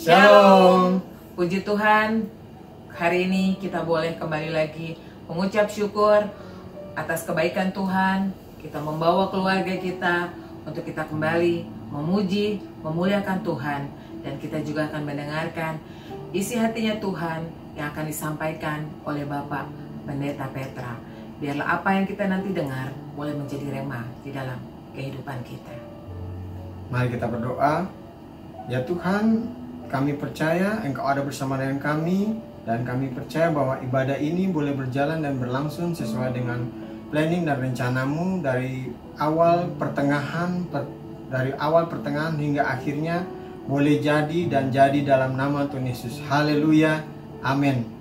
Shalom. Puji Tuhan, hari ini kita boleh kembali lagi mengucap syukur atas kebaikan Tuhan. Kita membawa keluarga kita untuk kita kembali memuji, memuliakan Tuhan. Dan kita juga akan mendengarkan isi hatinya Tuhan yang akan disampaikan oleh Bapak Pendeta Petra. Biarlah apa yang kita nanti dengar boleh menjadi rema di dalam kehidupan kita. Mari kita berdoa. Ya Tuhan, kami percaya Engkau ada bersama dengan kami, dan kami percaya bahwa ibadah ini boleh berjalan dan berlangsung sesuai dengan planning dan rencanamu dari awal pertengahan hingga akhirnya boleh jadi dan jadi dalam nama Tuhan Yesus. Haleluya. Amin.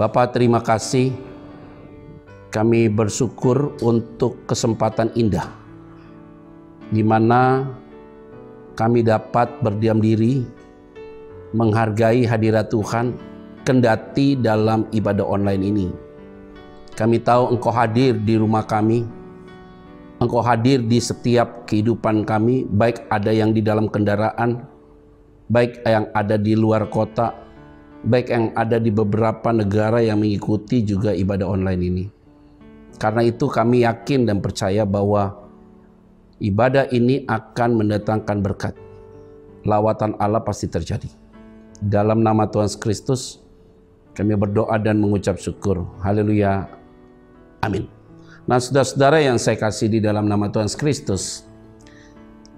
Bapak, terima kasih kami bersyukur untuk kesempatan indah di mana kami dapat berdiam diri, menghargai hadirat Tuhan, kendati dalam ibadah online ini. Kami tahu Engkau hadir di rumah kami, Engkau hadir di setiap kehidupan kami, baik ada yang di dalam kendaraan, baik yang ada di luar kota, baik yang ada di beberapa negara yang mengikuti juga ibadah online ini. Karena itu kami yakin dan percaya bahwa ibadah ini akan mendatangkan berkat. Lawatan Allah pasti terjadi. Dalam nama Tuhan Yesus Kristus, kami berdoa dan mengucap syukur. Haleluya. Amin. Nah, saudara-saudara yang saya kasih di dalam nama Tuhan Yesus Kristus,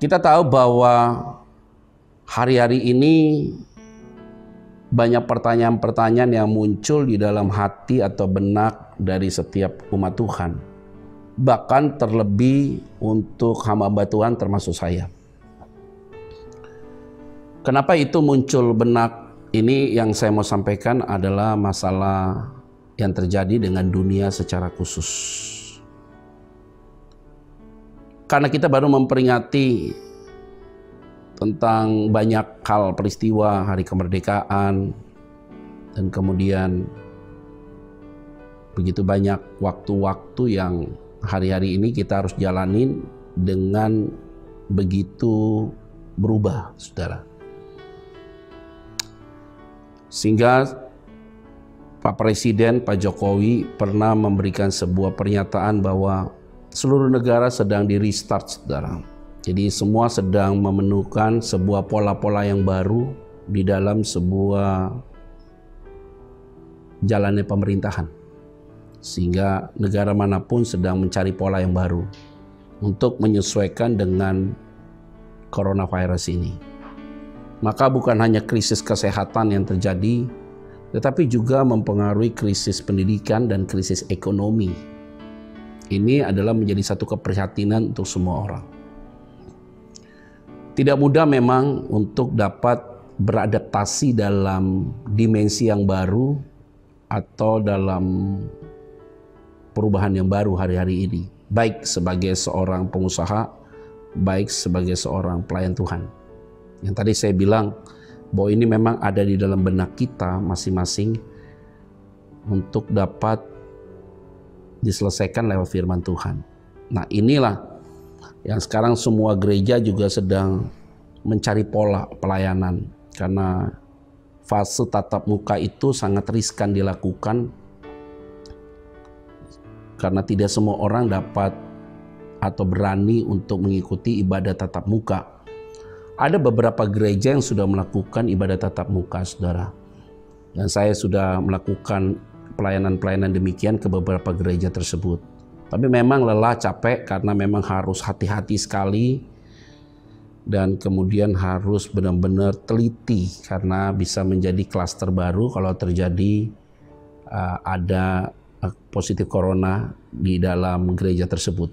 kita tahu bahwa hari-hari ini banyak pertanyaan-pertanyaan yang muncul di dalam hati atau benak dari setiap umat Tuhan. Bahkan terlebih untuk hamba Tuhan termasuk saya. Kenapa itu muncul benak ini? Yang saya mau sampaikan adalah masalah yang terjadi dengan dunia secara khusus. Karena kita baru memperingati tentang banyak hal peristiwa hari kemerdekaan, dan kemudian begitu banyak waktu-waktu yang hari-hari ini kita harus jalanin dengan begitu berubah, saudara. Sehingga Pak Presiden, Pak Jokowi pernah memberikan sebuah pernyataan bahwa seluruh negara sedang di restart, saudara. Jadi semua sedang memenuhkan sebuah pola-pola yang baru di dalam sebuah jalannya pemerintahan. Sehingga negara manapun sedang mencari pola yang baru untuk menyesuaikan dengan coronavirus ini. Maka bukan hanya krisis kesehatan yang terjadi, tetapi juga mempengaruhi krisis pendidikan dan krisis ekonomi. Ini adalah menjadi satu keprihatinan untuk semua orang. Tidak mudah memang untuk dapat beradaptasi dalam dimensi yang baru atau dalam perubahan yang baru hari-hari ini. Baik sebagai seorang pengusaha, baik sebagai seorang pelayan Tuhan. Yang tadi saya bilang bahwa ini memang ada di dalam benak kita masing-masing untuk dapat diselesaikan lewat firman Tuhan. Nah, inilah yang sekarang semua gereja juga sedang mencari pola pelayanan, karena fase tatap muka itu sangat riskan dilakukan karena tidak semua orang dapat atau berani untuk mengikuti ibadah tatap muka. Ada beberapa gereja yang sudah melakukan ibadah tatap muka, saudara. Dan saya sudah melakukan pelayanan-pelayanan demikian ke beberapa gereja tersebut. Tapi memang lelah, capek, karena memang harus hati-hati sekali dan kemudian harus benar-benar teliti karena bisa menjadi klaster baru kalau terjadi ada positif corona di dalam gereja tersebut.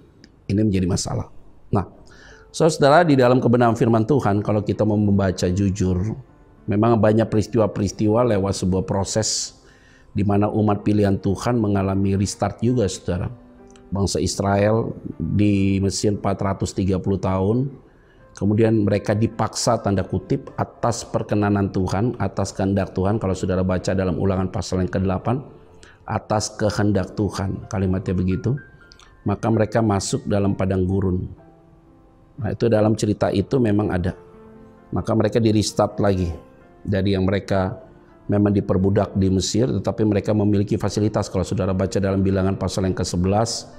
Ini menjadi masalah. Nah, saudara, di dalam kebenaran firman Tuhan, kalau kita mau membaca jujur, memang banyak peristiwa-peristiwa lewat sebuah proses di mana umat pilihan Tuhan mengalami restart juga, saudara. Bangsa Israel di Mesir 430 tahun, kemudian mereka dipaksa tanda kutip atas perkenanan Tuhan, atas kehendak Tuhan. Kalau saudara baca dalam Ulangan pasal yang ke-8, atas kehendak Tuhan, kalimatnya begitu, maka mereka masuk dalam padang gurun. Nah, itu dalam cerita itu memang ada. Maka mereka di restart lagi dari yang mereka memang diperbudak di Mesir, tetapi mereka memiliki fasilitas. Kalau saudara baca dalam Bilangan pasal yang ke-11,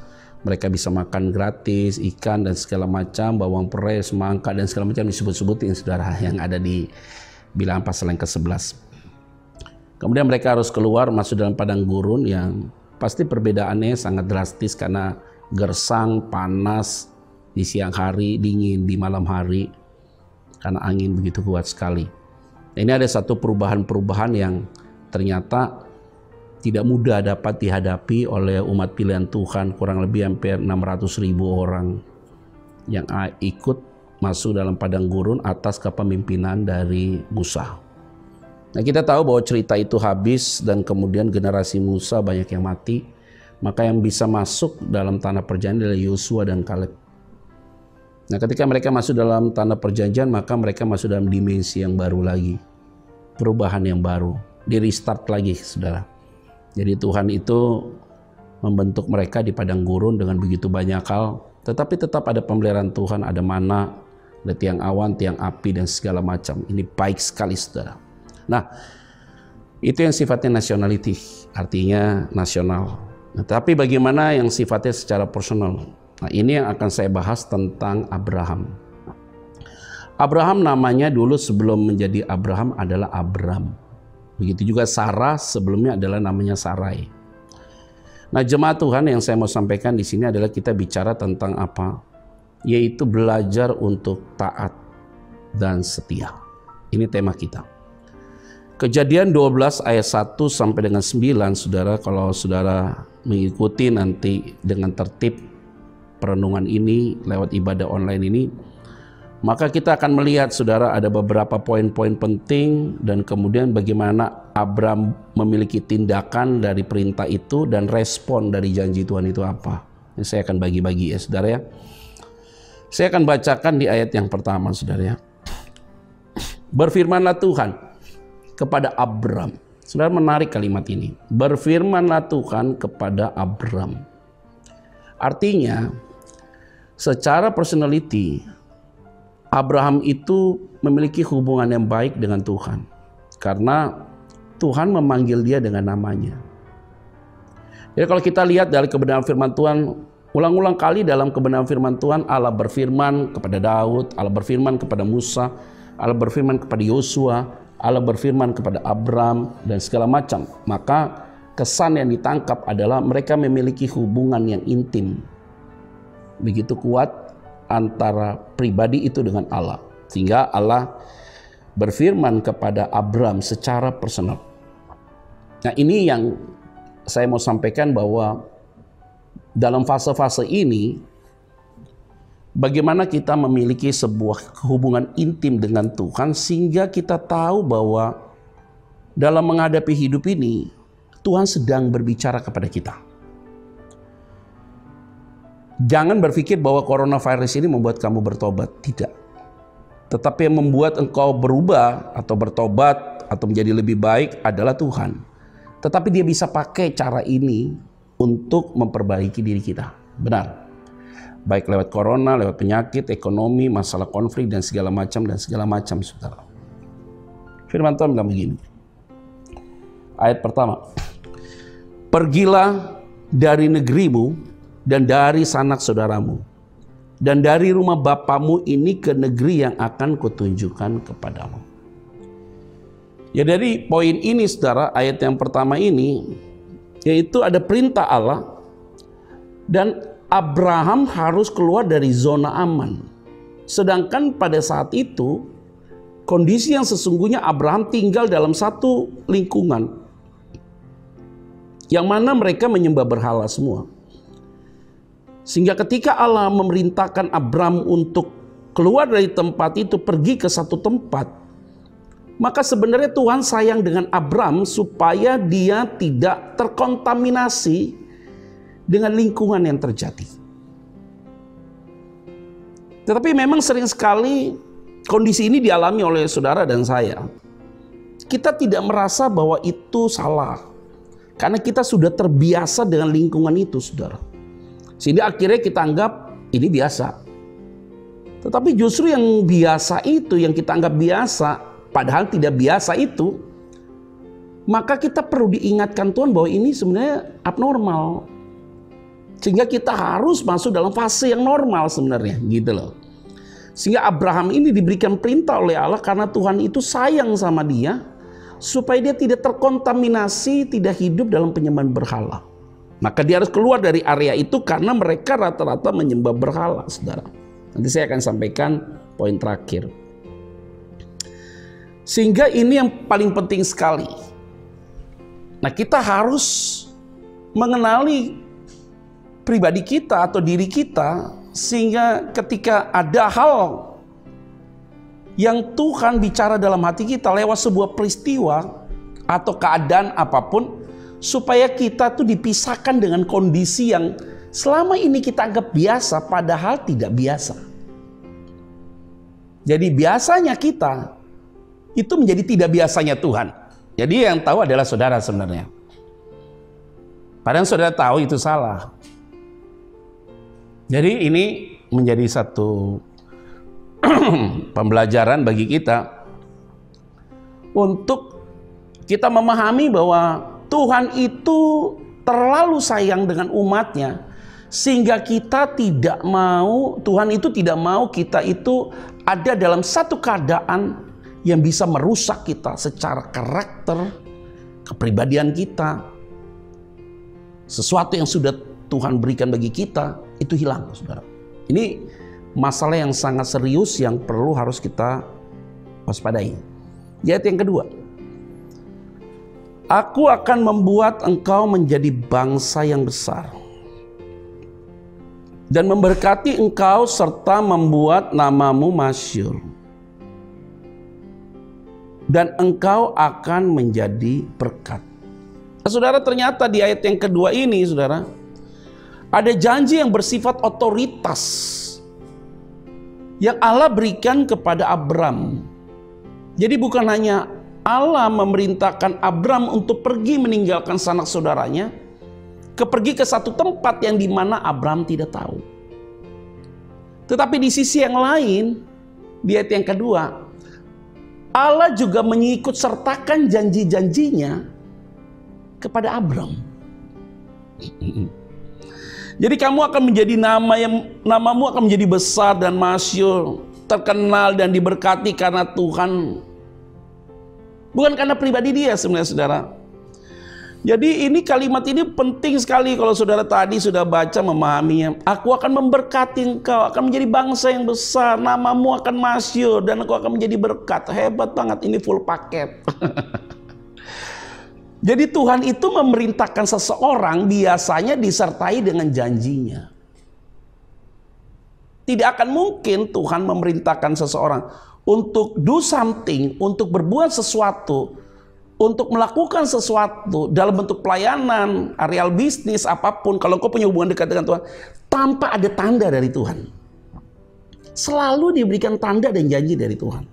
mereka bisa makan gratis, ikan dan segala macam, bawang perai, semangka dan segala macam disebut-sebutin, saudara, yang ada di Bilangan pasal yang ke-11. Kemudian mereka harus keluar masuk dalam padang gurun yang pasti perbedaannya sangat drastis karena gersang, panas di siang hari, dingin di malam hari karena angin begitu kuat sekali. Ini ada satu perubahan-perubahan yang ternyata tidak mudah dapat dihadapi oleh umat pilihan Tuhan, kurang lebih hampir 600.000 orang yang ikut masuk dalam padang gurun atas kepemimpinan dari Musa. Nah, kita tahu bahwa cerita itu habis dan kemudian generasi Musa banyak yang mati. maka yang bisa masuk dalam tanah perjanjian adalah Yosua dan Kaleb. Nah, ketika mereka masuk dalam tanah perjanjian, maka mereka masuk dalam dimensi yang baru lagi, perubahan yang baru, di restart lagi, saudara. Jadi Tuhan itu membentuk mereka di padang gurun dengan begitu banyak hal, tetapi tetap ada pemeliharaan Tuhan, ada mana, ada tiang awan, tiang api, dan segala macam. Ini baik sekali, saudara. Nah, itu yang sifatnya nationality, artinya nasional. Nah, tapi bagaimana yang sifatnya secara personal? Nah, ini yang akan saya bahas tentang Abraham. Abraham namanya dulu sebelum menjadi Abraham adalah Abram. Begitu juga Sarah sebelumnya adalah namanya Sarai. Nah, jemaat Tuhan, yang saya mau sampaikan di sini adalah kita bicara tentang apa? Yaitu belajar untuk taat dan setia. Ini tema kita. Kejadian 12 ayat 1 sampai dengan 9, saudara, kalau saudara mengikuti nanti dengan tertib perenungan ini lewat ibadah online ini, maka kita akan melihat, saudara, ada beberapa poin-poin penting dan kemudian bagaimana Abram memiliki tindakan dari perintah itu dan respon dari janji Tuhan itu apa. Ini saya akan bagi-bagi ya, saudara ya. Saya akan bacakan di ayat yang pertama, saudara ya. Berfirmanlah Tuhan kepada Abram. Saudara, menarik kalimat ini. Berfirmanlah Tuhan kepada Abram. Artinya, secara personality, Abraham itu memiliki hubungan yang baik dengan Tuhan. Karena Tuhan memanggil dia dengan namanya. Jadi kalau kita lihat dari kebenaran firman Tuhan, ulang-ulang kali dalam kebenaran firman Tuhan, Allah berfirman kepada Daud, Allah berfirman kepada Musa, Allah berfirman kepada Yosua, Allah berfirman kepada Abram, dan segala macam. Maka kesan yang ditangkap adalah mereka memiliki hubungan yang intim, begitu kuat antara pribadi itu dengan Allah, sehingga Allah berfirman kepada Abram secara personal. Nah, ini yang saya mau sampaikan, bahwa dalam fase-fase ini bagaimana kita memiliki sebuah hubungan intim dengan Tuhan, sehingga kita tahu bahwa dalam menghadapi hidup ini Tuhan sedang berbicara kepada kita. Jangan berpikir bahwa coronavirus ini membuat kamu bertobat, tidak. Tetapi yang membuat engkau berubah atau bertobat atau menjadi lebih baik adalah Tuhan. Tetapi dia bisa pakai cara ini untuk memperbaiki diri kita. Benar. Baik lewat corona, lewat penyakit, ekonomi, masalah konflik, dan segala macam, saudara. Firman Tuhan bilang begini. Ayat pertama. Pergilah dari negerimu dan dari sanak saudaramu dan dari rumah bapamu ini ke negeri yang akan kutunjukkan kepadamu. Ya, dari poin ini, saudara, ayat yang pertama ini, yaitu ada perintah Allah dan Abraham harus keluar dari zona aman. Sedangkan pada saat itu, kondisi yang sesungguhnya Abraham tinggal dalam satu lingkungan yang mana mereka menyembah berhala semua. Sehingga ketika Allah memerintahkan Abraham untuk keluar dari tempat itu, pergi ke satu tempat, maka sebenarnya Tuhan sayang dengan Abraham supaya dia tidak terkontaminasi dengan lingkungan yang terjadi. Tetapi memang sering sekali kondisi ini dialami oleh saudara dan saya. Kita tidak merasa bahwa itu salah, karena kita sudah terbiasa dengan lingkungan itu, saudara. Sehingga akhirnya kita anggap ini biasa. Tetapi justru yang biasa itu, yang kita anggap biasa, padahal tidak biasa itu, maka kita perlu diingatkan Tuhan bahwa ini sebenarnya abnormal. Sehingga kita harus masuk dalam fase yang normal sebenarnya, gitu loh. Sehingga Abraham ini diberikan perintah oleh Allah karena Tuhan itu sayang sama dia, supaya dia tidak terkontaminasi, tidak hidup dalam penyembahan berhala. Maka dia harus keluar dari area itu karena mereka rata-rata menyembah berhala, saudara. Nanti saya akan sampaikan poin terakhir. Sehingga ini yang paling penting sekali. Nah, kita harus mengenali pribadi kita atau diri kita, sehingga ketika ada hal yang Tuhan bicara dalam hati kita lewat sebuah peristiwa atau keadaan apapun, supaya kita tuh dipisahkan dengan kondisi yang selama ini kita anggap biasa, padahal tidak biasa. Jadi biasanya kita itu menjadi tidak biasanya Tuhan. Jadi yang tahu adalah saudara sebenarnya. Padahal saudara tahu itu salah. Jadi ini menjadi satu pembelajaran bagi kita untuk kita memahami bahwa Tuhan itu terlalu sayang dengan umatnya, sehingga kita tidak mau, Tuhan itu tidak mau kita itu ada dalam satu keadaan yang bisa merusak kita secara karakter, kepribadian kita. Sesuatu yang sudah Tuhan berikan bagi kita itu hilang, saudara. Ini masalah yang sangat serius yang perlu harus kita waspadai. Ayat yang kedua, aku akan membuat engkau menjadi bangsa yang besar dan memberkati engkau serta membuat namamu masyhur. Dan engkau akan menjadi berkat. Nah, saudara, ternyata di ayat yang kedua ini, saudara, ada janji yang bersifat otoritas yang Allah berikan kepada Abram. Jadi bukan hanya Allah memerintahkan Abram untuk pergi meninggalkan sanak saudaranya, pergi ke satu tempat yang dimana Abram tidak tahu. Tetapi di sisi yang lain, di ayat yang kedua, Allah juga mengikut sertakan janji-janjinya kepada Abram. Jadi kamu akan menjadi namamu akan menjadi besar dan masyhur, terkenal dan diberkati karena Tuhan, bukan karena pribadi dia sebenarnya, saudara. Jadi ini kalimat ini penting sekali kalau saudara tadi sudah baca memahaminya. Aku akan memberkati engkau, akan menjadi bangsa yang besar, namamu akan masyhur, dan engkau akan menjadi berkat. Hebat banget, ini full paket. Jadi Tuhan itu memerintahkan seseorang biasanya disertai dengan janjinya. Tidak akan mungkin Tuhan memerintahkan seseorang untuk do something, untuk berbuat sesuatu, untuk melakukan sesuatu dalam bentuk pelayanan, areal bisnis, apapun, kalau kau punya hubungan dekat dengan Tuhan, tanpa ada tanda dari Tuhan. Selalu diberikan tanda dan janji dari Tuhan.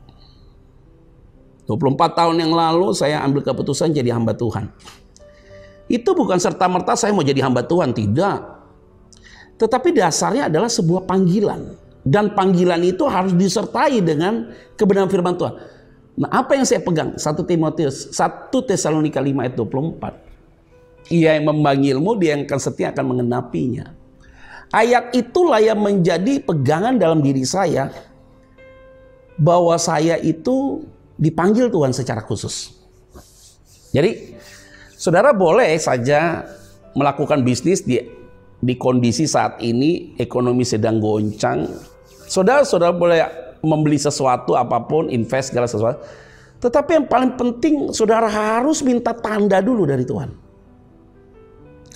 24 tahun yang lalu saya ambil keputusan jadi hamba Tuhan. Itu bukan serta-merta saya mau jadi hamba Tuhan, tidak. Tetapi dasarnya adalah sebuah panggilan. Dan panggilan itu harus disertai dengan kebenaran firman Tuhan. Nah, apa yang saya pegang? 1 Tesalonika 5 ayat 24. Ia yang memanggilmu, dia yang akan setia akan mengenapinya. Ayat itulah yang menjadi pegangan dalam diri saya, bahwa saya itu dipanggil Tuhan secara khusus. Jadi, saudara boleh saja melakukan bisnis di kondisi saat ini, ekonomi sedang goncang. Saudara boleh membeli sesuatu apapun, invest segala sesuatu. Tetapi yang paling penting, saudara harus minta tanda dulu dari Tuhan.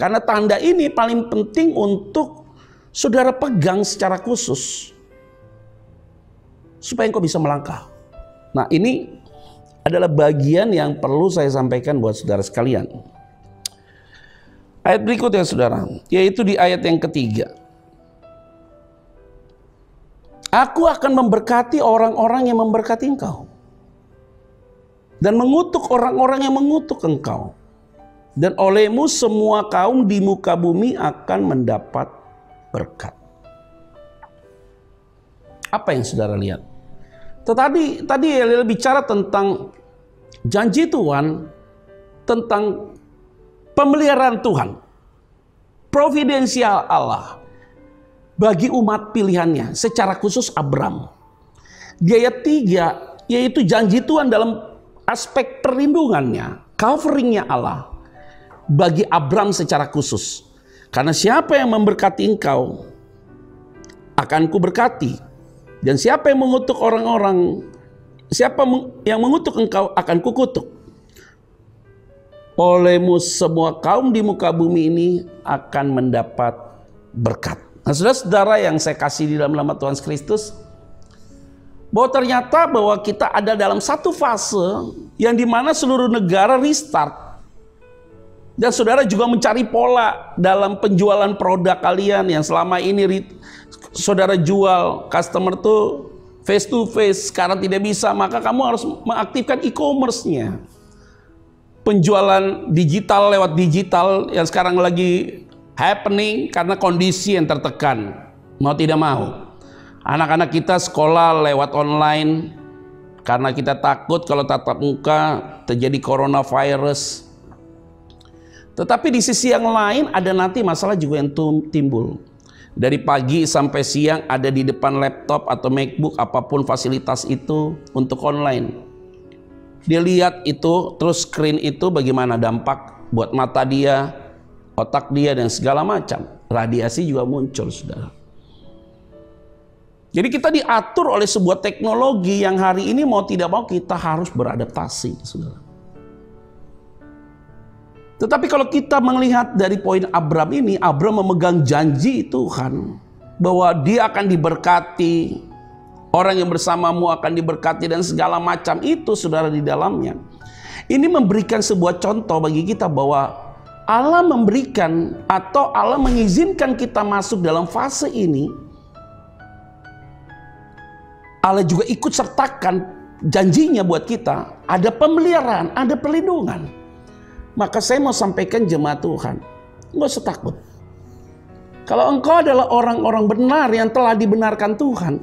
Karena tanda ini paling penting untuk saudara pegang secara khusus, supaya engkau bisa melangkah. Nah, ini adalah bagian yang perlu saya sampaikan buat saudara sekalian. Ayat berikutnya, saudara, yaitu di ayat yang ketiga. Aku akan memberkati orang-orang yang memberkati engkau, dan mengutuk orang-orang yang mengutuk engkau. Dan olehmu semua kaum di muka bumi akan mendapat berkat. Apa yang saudara lihat? Tadi dia bicara tentang janji Tuhan, tentang pemeliharaan Tuhan, providensial Allah bagi umat pilihannya, secara khusus Abram. Di ayat 3, yaitu janji Tuhan dalam aspek perlindungannya, coveringnya Allah bagi Abram secara khusus. Karena siapa yang memberkati engkau, akan kuberkati. Dan siapa yang mengutuk orang-orang, siapa yang mengutuk engkau, akan kukutuk. Olehmu semua kaum di muka bumi ini akan mendapat berkat. Nah, saudara-saudara yang saya kasih di dalam nama Tuhan Kristus, bahwa ternyata bahwa kita ada dalam satu fase yang dimana seluruh negara restart. Dan saudara juga mencari pola dalam penjualan produk kalian yang selama ini saudara jual customer tuh face to face, sekarang tidak bisa, maka kamu harus mengaktifkan e-commerce-nya. Penjualan digital lewat digital yang sekarang lagi happening karena kondisi yang tertekan. Mau tidak mau, anak-anak kita sekolah lewat online karena kita takut kalau tatap muka terjadi coronavirus. Tetapi di sisi yang lain ada nanti masalah juga yang timbul. Dari pagi sampai siang ada di depan laptop atau MacBook, apapun fasilitas itu untuk online. Dia lihat itu, terus screen itu bagaimana dampak buat mata dia, otak dia, dan segala macam. Radiasi juga muncul, saudara. Jadi kita diatur oleh sebuah teknologi yang hari ini mau tidak mau kita harus beradaptasi, saudara. Tetapi kalau kita melihat dari poin Abram ini, Abram memegang janji Tuhan bahwa dia akan diberkati, orang yang bersamamu akan diberkati, dan segala macam itu, saudara, di dalamnya. Ini memberikan sebuah contoh bagi kita bahwa Allah memberikan atau Allah mengizinkan kita masuk dalam fase ini. Allah juga ikut sertakan janjinya buat kita. Ada pemeliharaan, ada perlindungan. Maka saya mau sampaikan jemaat Tuhan, nggak usah takut. Kalau engkau adalah orang-orang benar yang telah dibenarkan Tuhan,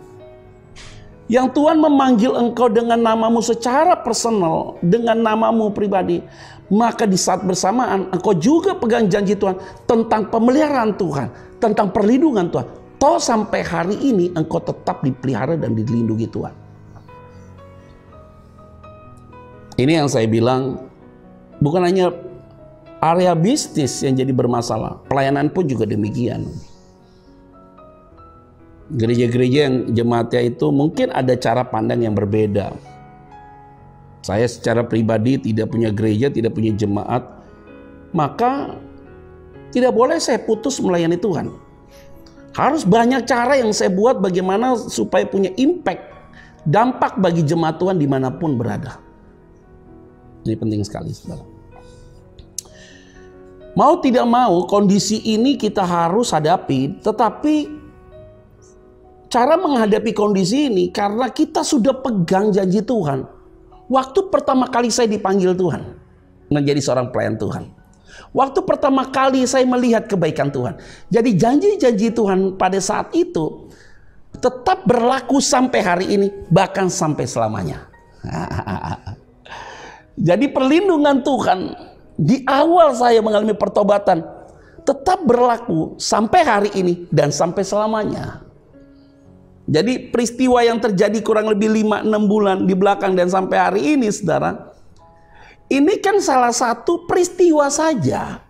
yang Tuhan memanggil engkau dengan namamu secara personal, dengan namamu pribadi, maka di saat bersamaan engkau juga pegang janji Tuhan tentang pemeliharaan Tuhan, tentang perlindungan Tuhan. Toh sampai hari ini engkau tetap dipelihara dan dilindungi Tuhan. Ini yang saya bilang, bukan hanya area bisnis yang jadi bermasalah, pelayanan pun juga demikian. Gereja-gereja yang jemaatnya itu mungkin ada cara pandang yang berbeda. Saya secara pribadi tidak punya gereja, tidak punya jemaat, maka tidak boleh saya putus melayani Tuhan. Harus banyak cara yang saya buat bagaimana supaya punya impact, dampak bagi jemaat Tuhan dimanapun berada. Ini penting sekali, saudara. Mau tidak mau kondisi ini kita harus hadapi, tetapi cara menghadapi kondisi ini karena kita sudah pegang janji Tuhan. Waktu pertama kali saya dipanggil Tuhan menjadi seorang pelayan Tuhan, waktu pertama kali saya melihat kebaikan Tuhan, jadi janji-janji Tuhan pada saat itu tetap berlaku sampai hari ini, bahkan sampai selamanya. Jadi perlindungan Tuhan di awal saya mengalami pertobatan tetap berlaku sampai hari ini dan sampai selamanya. Jadi peristiwa yang terjadi kurang lebih 5-6 bulan di belakang dan sampai hari ini, saudara, ini kan salah satu peristiwa saja.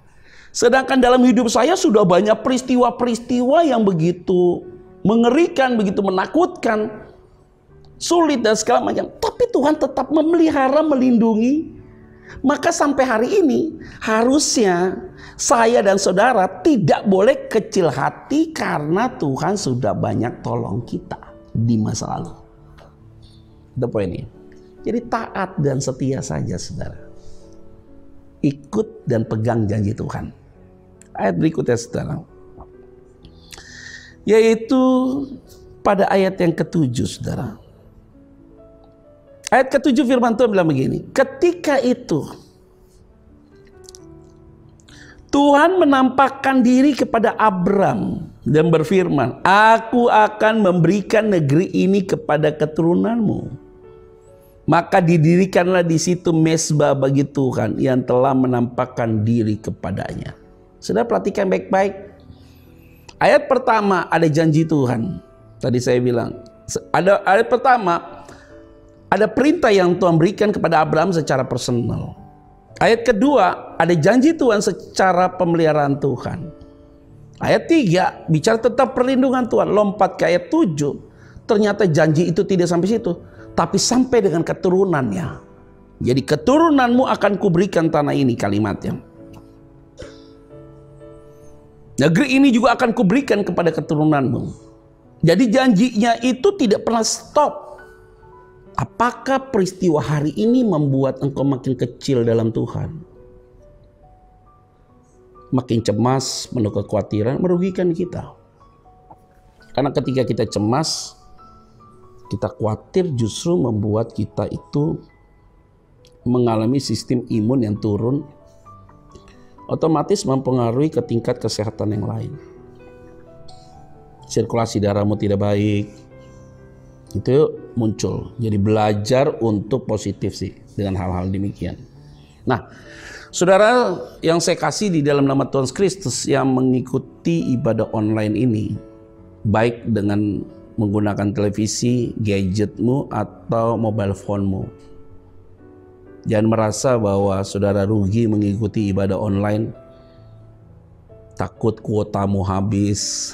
Sedangkan dalam hidup saya sudah banyak peristiwa-peristiwa yang begitu mengerikan, begitu menakutkan, sulit dan segala macam. Tapi Tuhan tetap memelihara, melindungi. Maka sampai hari ini harusnya saya dan saudara tidak boleh kecil hati karena Tuhan sudah banyak tolong kita di masa lalu. Itu poinnya. Jadi taat dan setia saja, saudara. Ikut dan pegang janji Tuhan. Ayat berikutnya, saudara, yaitu pada ayat yang ke-7, saudara. Ayat ke-7 firman Tuhan bilang begini, ketika itu Tuhan menampakkan diri kepada Abram dan berfirman, aku akan memberikan negeri ini kepada keturunanmu. Maka didirikanlah di situ mezbah bagi Tuhan yang telah menampakkan diri kepadanya. Sudah perhatikan baik-baik. Ayat pertama ada janji Tuhan. Tadi saya bilang, ada ayat pertama ada perintah yang Tuhan berikan kepada Abraham secara personal. Ayat kedua, ada janji Tuhan secara pemeliharaan Tuhan. Ayat 3, bicara tentang perlindungan Tuhan. Lompat ke ayat 7, ternyata janji itu tidak sampai situ, tapi sampai dengan keturunannya. Jadi keturunanmu akan kuberikan tanah ini, kalimatnya. Negeri ini juga akan kuberikan kepada keturunanmu. Jadi janjinya itu tidak pernah stop. Apakah peristiwa hari ini membuat engkau makin kecil dalam Tuhan? makin cemas, penuh kekhawatiran, merugikan kita. Karena ketika kita cemas, kita khawatir justru membuat kita itu mengalami sistem imun yang turun, otomatis mempengaruhi ke tingkat kesehatan yang lain. Sirkulasi darahmu tidak baik, itu muncul. Jadi belajar untuk positif sih dengan hal-hal demikian. Nah, saudara yang saya kasih di dalam nama Tuhan Kristus, yang mengikuti ibadah online ini, baik dengan menggunakan televisi, gadgetmu, atau mobile phone-mu, jangan merasa bahwa saudara rugi mengikuti ibadah online, takut kuotamu habis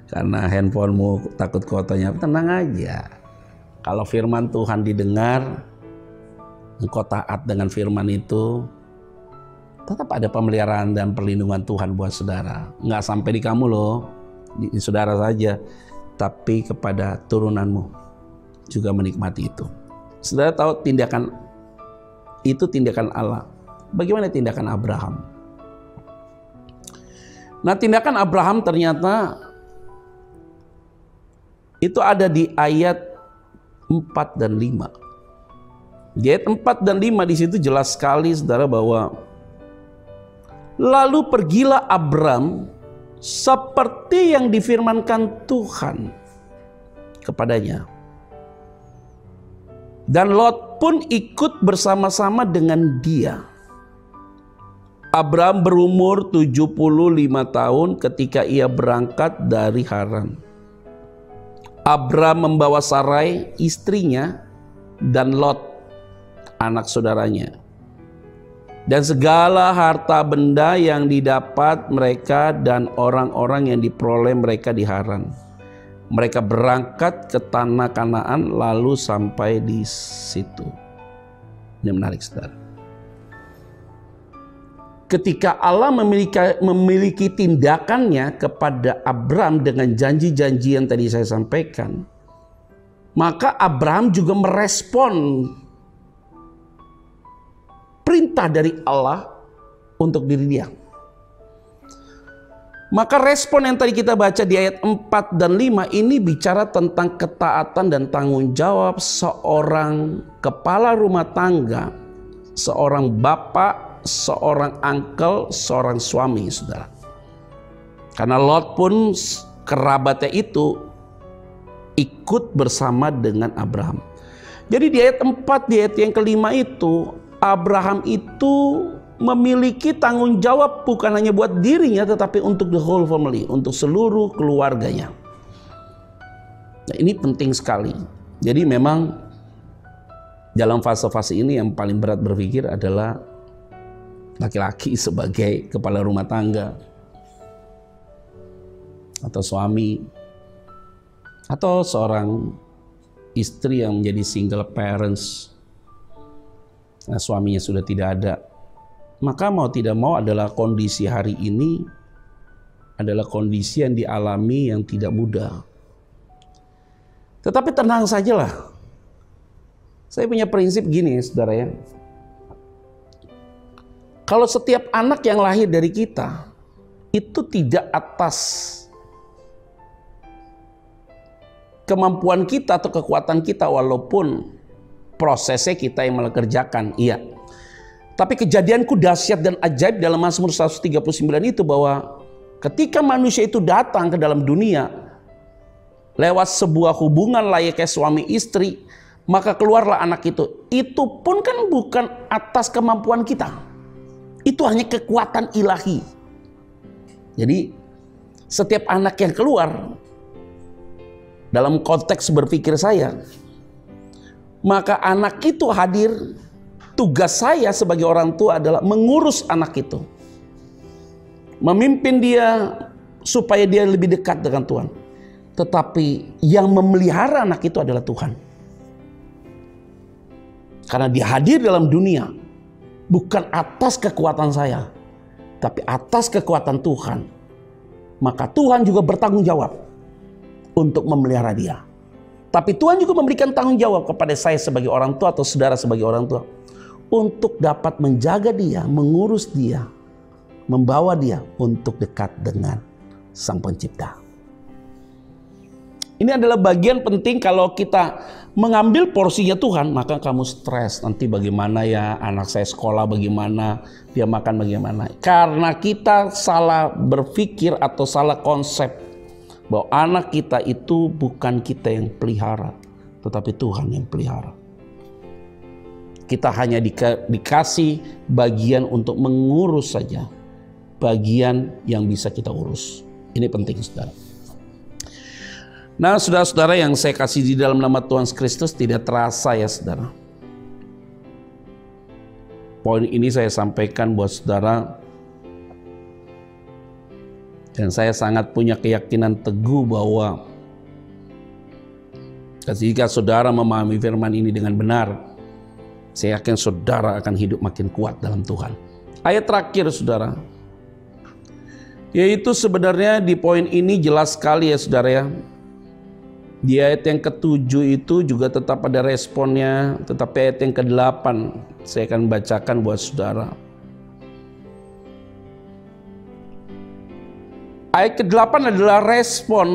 karena handphonemu takut kuotanya. Tenang aja, kalau firman Tuhan didengar, engkau taat dengan firman itu, tetap ada pemeliharaan dan perlindungan Tuhan buat saudara. Nggak sampai di kamu loh, di saudara saja, tapi kepada turunanmu juga menikmati itu. Saudara tahu tindakan itu tindakan Allah. Bagaimana tindakan Abraham? Nah, tindakan Abraham ternyata itu ada di ayat 4 dan 5. Di ayat 4 dan 5 di situ jelas sekali saudara bahwa lalu pergilah Abram seperti yang difirmankan Tuhan kepadanya. Dan Lot pun ikut bersama-sama dengan dia. Abram berumur 75 tahun ketika ia berangkat dari Haran. Abram membawa Sarai istrinya dan Lot anak saudaranya, dan segala harta benda yang didapat mereka dan orang-orang yang diperoleh mereka di Haran. Mereka berangkat ke tanah Kanaan lalu sampai di situ. Ini menarik saudara. Ketika Allah memiliki tindakannya kepada Abram dengan janji-janji yang tadi saya sampaikan, maka Abraham juga merespon perintah dari Allah untuk diri dia. Maka respon yang tadi kita baca di ayat 4 dan 5 ini bicara tentang ketaatan dan tanggung jawab seorang kepala rumah tangga, seorang bapak, seorang uncle, seorang suami, saudara. Karena Lot pun kerabatnya itu ikut bersama dengan Abraham. Jadi di ayat 4, di ayat yang kelima itu, Abraham itu memiliki tanggung jawab bukan hanya buat dirinya, tetapi untuk the whole family, untuk seluruh keluarganya. Nah, ini penting sekali. Jadi memang dalam fase-fase ini yang paling berat berpikir adalah laki-laki sebagai kepala rumah tangga, atau suami, atau seorang istri yang menjadi single parents. Nah, suaminya sudah tidak ada. Maka mau tidak mau adalah kondisi hari ini adalah kondisi yang dialami yang tidak mudah. Tetapi tenang sajalah. Saya punya prinsip gini, saudara ya. Kalau setiap anak yang lahir dari kita itu tidak atas kemampuan kita atau kekuatan kita, walaupun prosesnya kita yang mengerjakan, iya. Tapi kejadianku dahsyat dan ajaib dalam Mazmur 139 itu bahwa ketika manusia itu datang ke dalam dunia lewat sebuah hubungan layaknya suami istri, maka keluarlah anak itu. Itu pun kan bukan atas kemampuan kita. Itu hanya kekuatan ilahi. Jadi setiap anak yang keluar dalam konteks berpikir saya, maka anak itu hadir. Tugas saya sebagai orang tua adalah mengurus anak itu, memimpin dia supaya dia lebih dekat dengan Tuhan. Tetapi yang memelihara anak itu adalah Tuhan, karena dia hadir dalam dunia bukan atas kekuatan saya, tapi atas kekuatan Tuhan. Maka Tuhan juga bertanggung jawab untuk memelihara dia. Tapi Tuhan juga memberikan tanggung jawab kepada saya sebagai orang tua atau saudara sebagai orang tua, untuk dapat menjaga dia, mengurus dia, membawa dia untuk dekat dengan Sang Pencipta. Ini adalah bagian penting. Kalau kita mengambil porsinya Tuhan, maka kamu stres. Nanti bagaimana ya anak saya sekolah, bagaimana dia makan, bagaimana. Karena kita salah berpikir atau salah konsep bahwa anak kita itu bukan kita yang pelihara, tetapi Tuhan yang pelihara. Kita hanya dikasih bagian untuk mengurus saja, bagian yang bisa kita urus. Ini penting, saudara. Nah, saudara-saudara yang saya kasih di dalam nama Tuhan Kristus, tidak terasa ya saudara. Poin ini saya sampaikan buat saudara, dan saya sangat punya keyakinan teguh bahwa ketika saudara memahami firman ini dengan benar, saya yakin saudara akan hidup makin kuat dalam Tuhan. Ayat terakhir saudara, yaitu sebenarnya di poin ini jelas sekali ya saudara ya. Di ayat yang ke-7 itu juga tetap ada responnya, tetapi ayat yang ke-8 saya akan bacakan buat saudara. Ayat ke-8 adalah respon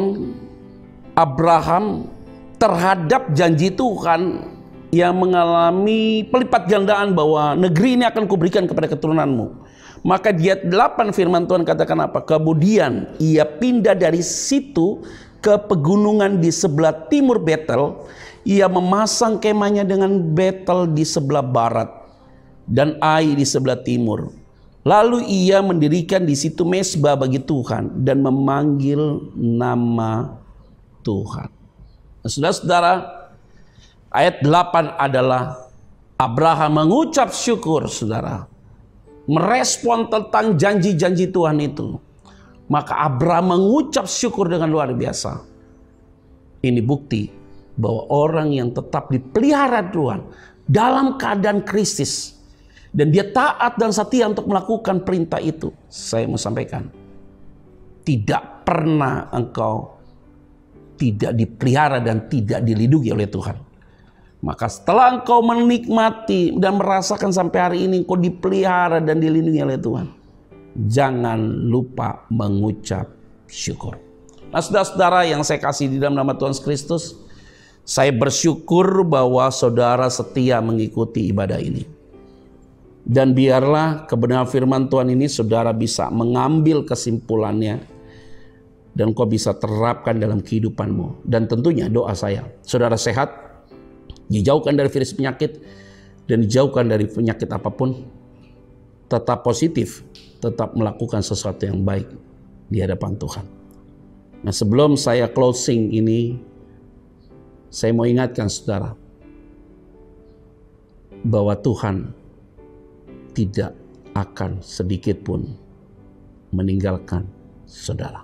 Abraham terhadap janji Tuhan yang mengalami pelipat gandaan bahwa negeri ini akan kuberikan kepada keturunanmu. Maka di ayat 8 firman Tuhan katakan apa? Kemudian ia pindah dari situ ke pegunungan di sebelah timur Betel. Ia memasang kemahnya dengan Betel di sebelah barat dan Ai di sebelah timur. Lalu ia mendirikan di situ mezbah bagi Tuhan dan memanggil nama Tuhan. Nah, saudara-saudara, ayat 8 adalah Abraham mengucap syukur, saudara. Merespon tentang janji-janji Tuhan itu. Maka Abraham mengucap syukur dengan luar biasa. Ini bukti bahwa orang yang tetap dipelihara Tuhan dalam keadaan krisis, dan dia taat dan setia untuk melakukan perintah itu. Saya mau sampaikan, tidak pernah engkau tidak dipelihara dan tidak dilindungi oleh Tuhan. Maka setelah engkau menikmati dan merasakan sampai hari ini engkau dipelihara dan dilindungi oleh Tuhan, jangan lupa mengucap syukur. Nah, saudara-saudara yang saya kasih di dalam nama Tuhan Kristus, saya bersyukur bahwa saudara setia mengikuti ibadah ini. Dan biarlah kebenaran firman Tuhan ini saudara bisa mengambil kesimpulannya dan kau bisa terapkan dalam kehidupanmu. Dan tentunya doa saya, saudara sehat, dijauhkan dari virus penyakit, dan dijauhkan dari penyakit apapun, tetap positif, tetap melakukan sesuatu yang baik di hadapan Tuhan. Nah, sebelum saya closing ini, saya mau ingatkan saudara bahwa Tuhan tidak akan sedikit pun meninggalkan saudara.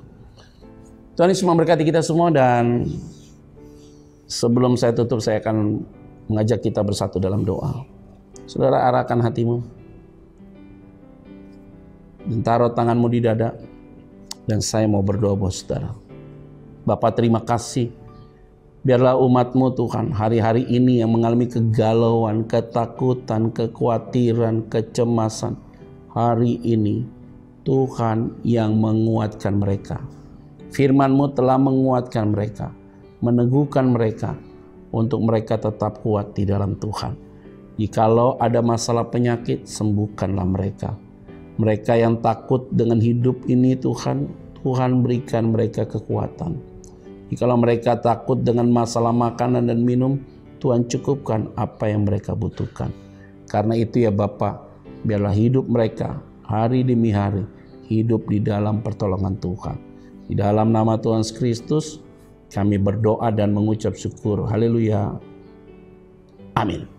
Tuhan Yesus memberkati kita semua, dan sebelum saya tutup, saya akan mengajak kita bersatu dalam doa. Saudara, arahkan hatimu dan taruh tanganmu di dada, dan saya mau berdoa buat saudara. Bapa, terima kasih. Biarlah umat-Mu Tuhan hari-hari ini yang mengalami kegalauan, ketakutan, kekhawatiran, kecemasan, hari ini Tuhan yang menguatkan mereka. Firman-Mu telah menguatkan mereka, meneguhkan mereka untuk mereka tetap kuat di dalam Tuhan. Jikalau ada masalah penyakit, sembuhkanlah mereka. Mereka yang takut dengan hidup ini Tuhan, Tuhan berikan mereka kekuatan. Jikalau mereka takut dengan masalah makanan dan minum, Tuhan cukupkan apa yang mereka butuhkan. Karena itu ya Bapa, biarlah hidup mereka hari demi hari hidup di dalam pertolongan Tuhan. Di dalam nama Tuhan Kristus kami berdoa dan mengucap syukur. Haleluya. Amin.